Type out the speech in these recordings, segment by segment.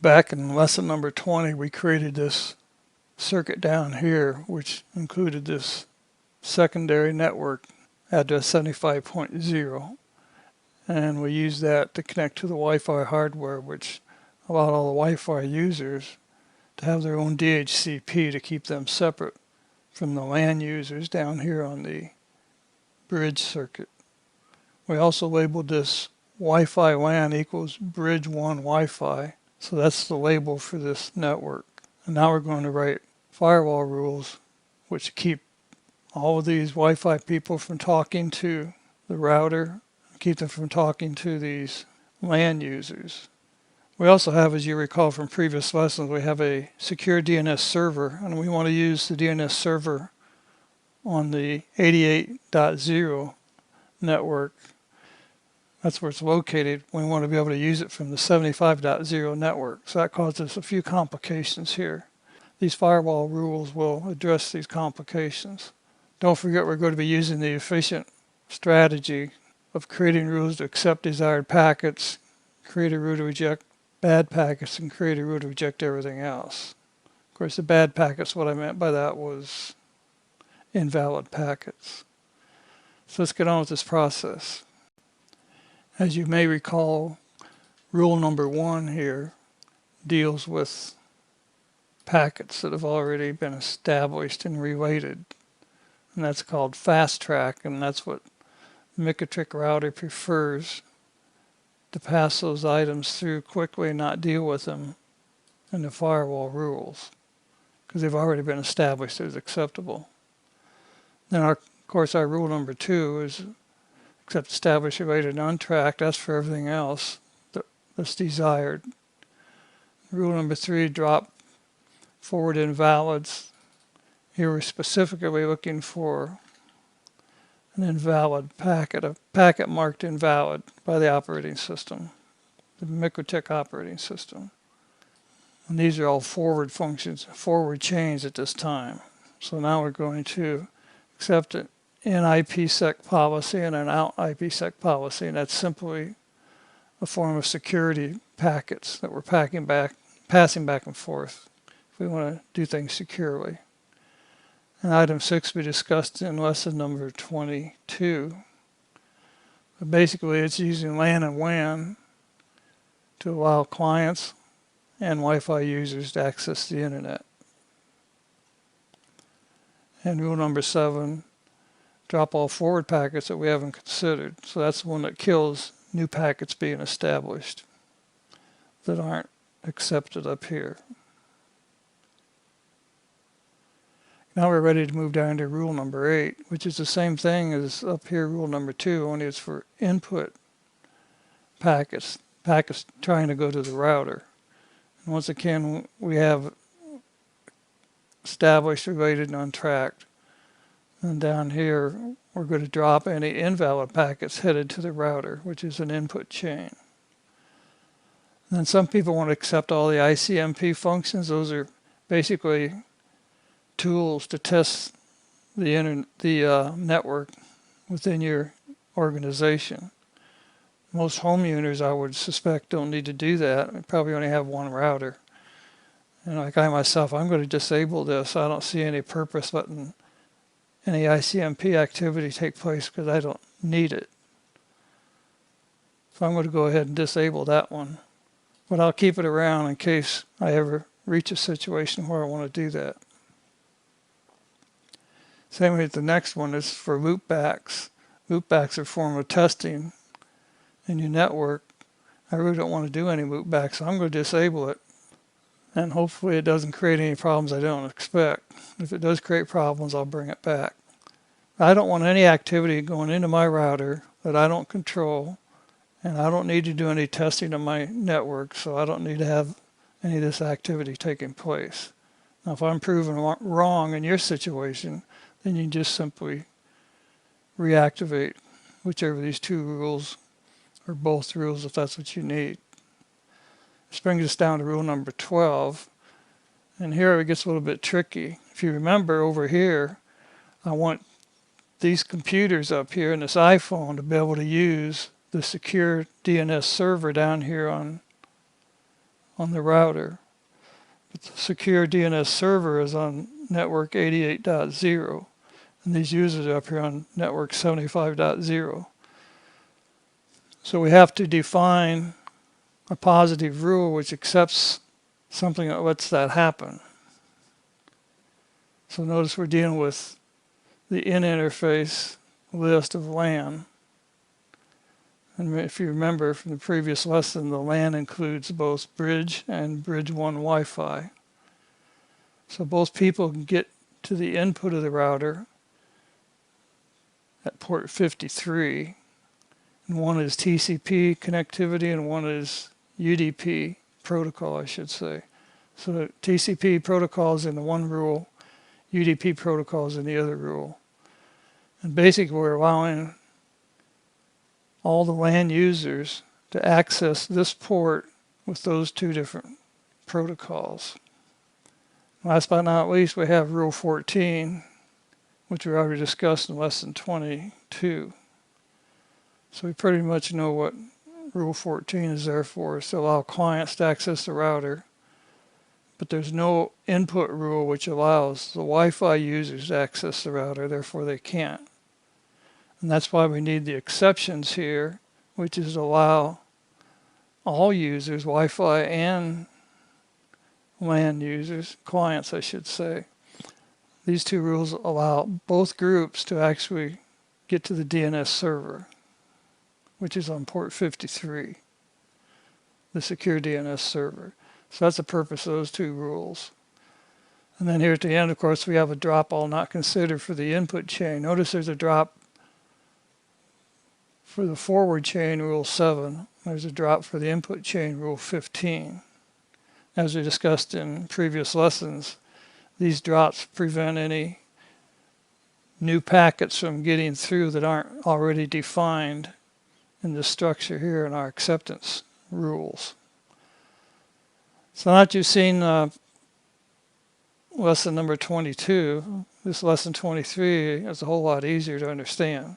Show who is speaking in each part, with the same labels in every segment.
Speaker 1: Back in lesson number 20, we created this circuit down here, which included this secondary network address 75.0. And we used that to connect to the Wi-Fi hardware, which allowed all the Wi-Fi users to have their own DHCP to keep them separate from the LAN users down here on the bridge circuit. We also labeled this Wi-Fi LAN equals bridge 1 Wi-Fi. So that's the label for this network. And now we're going to write firewall rules which keep all of these Wi-Fi people from talking to the router, keep them from talking to these LAN users. We also have, as you recall from previous lessons, we have a secure DNS server, and we want to use the DNS server on the 88.0 network. That's where it's located. We want to be able to use it from the 75.0 network. So that causes a few complications here. These firewall rules will address these complications. Don't forget we're going to be using the efficient strategy of creating rules to accept desired packets, create a rule to reject bad packets, and create a rule to reject everything else. Of course, the bad packets, what I meant by that was invalid packets. So let's get on with this process. As you may recall, rule number 1 here deals with packets that have already been established and related. And that's called fast track, and that's what MikroTik router prefers, to pass those items through quickly and not deal with them in the firewall rules, because they've already been established as acceptable. Then of course our rule number 2 is accept established, related, and untracked. That's for everything else that's desired. Rule number 3, drop forward invalids. Here we're specifically looking for an invalid packet, a packet marked invalid by the operating system, the MikroTik operating system. And these are all forward functions, forward chains at this time. So now we're going to accept an in IPsec policy and an out IPsec policy, and that's simply a form of security packets that we're passing back and forth if we want to do things securely. And item 6 we discussed in lesson number 22. But basically it's using LAN and WAN to allow clients and Wi-Fi users to access the internet. And rule number 7, drop all forward packets that we haven't considered. So that's the one that kills new packets being established that aren't accepted up here. Now we're ready to move down to rule number 8, which is the same thing as up here, rule number 2, only it's for input packets trying to go to the router. And once again, we have established, related, and untracked. And down here, we're going to drop any invalid packets headed to the router, which is an input chain. And then some people want to accept all the ICMP functions. Those are basically tools to test the network within your organization. Most home users, I would suspect, don't need to do that. We probably only have one router. And like I myself, I'm going to disable this. I don't see any purpose letting any ICMP activity take place because I don't need it. So I'm going to go ahead and disable that one. But I'll keep it around in case I ever reach a situation where I want to do that. Same with the next one is for loopbacks. Loopbacks are a form of testing in your network. I really don't want to do any loopbacks, so I'm going to disable it. And hopefully it doesn't create any problems I don't expect. If it does create problems, I'll bring it back. I don't want any activity going into my router that I don't control, and I don't need to do any testing on my network, so I don't need to have any of this activity taking place. Now, if I'm proven wrong in your situation, then you just simply reactivate whichever of these 2 rules, or both rules if that's what you need. This brings us down to rule number 12. And here it gets a little bit tricky. If you remember over here, I want these computers up here and this iPhone to be able to use the secure DNS server down here on on the router. But the secure DNS server is on network 88.0, and these users are up here on network 75.0. So we have to define a positive rule which accepts something that lets that happen. So notice we're dealing with the in-interface list of LAN. And if you remember from the previous lesson, the LAN includes both bridge and bridge 1 Wi-Fi. So both people can get to the input of the router at port 53. And one is TCP connectivity and one is UDP protocol, I should say. So the TCP protocol is in the one rule, UDP protocol is in the other rule. And basically we're allowing all the LAN users to access this port with those two different protocols. Last but not least, we have Rule 14, which we already discussed in Lesson 22. So we pretty much know what Rule 14 is there for, is to allow clients to access the router, but there's no input rule which allows the Wi-Fi users to access the router, therefore they can't. And that's why we need the exceptions here, which is to allow all users, Wi-Fi and LAN users, clients I should say. These two rules allow both groups to actually get to the DNS server, which is on port 53, the secure DNS server. So that's the purpose of those two rules. And then here at the end, of course, we have a drop all not considered for the input chain. Notice there's a drop for the forward chain, Rule 7. There's a drop for the input chain, Rule 15. As we discussed in previous lessons, these drops prevent any new packets from getting through that aren't already defined in the structure here in our acceptance rules. So now that you've seen lesson number 22, this lesson 23 is a whole lot easier to understand.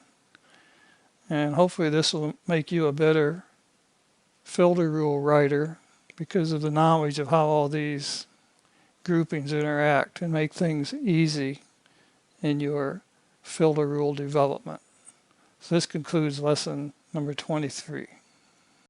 Speaker 1: And hopefully this will make you a better filter rule writer because of the knowledge of how all these groupings interact and make things easy in your filter rule development. So this concludes lesson number 23.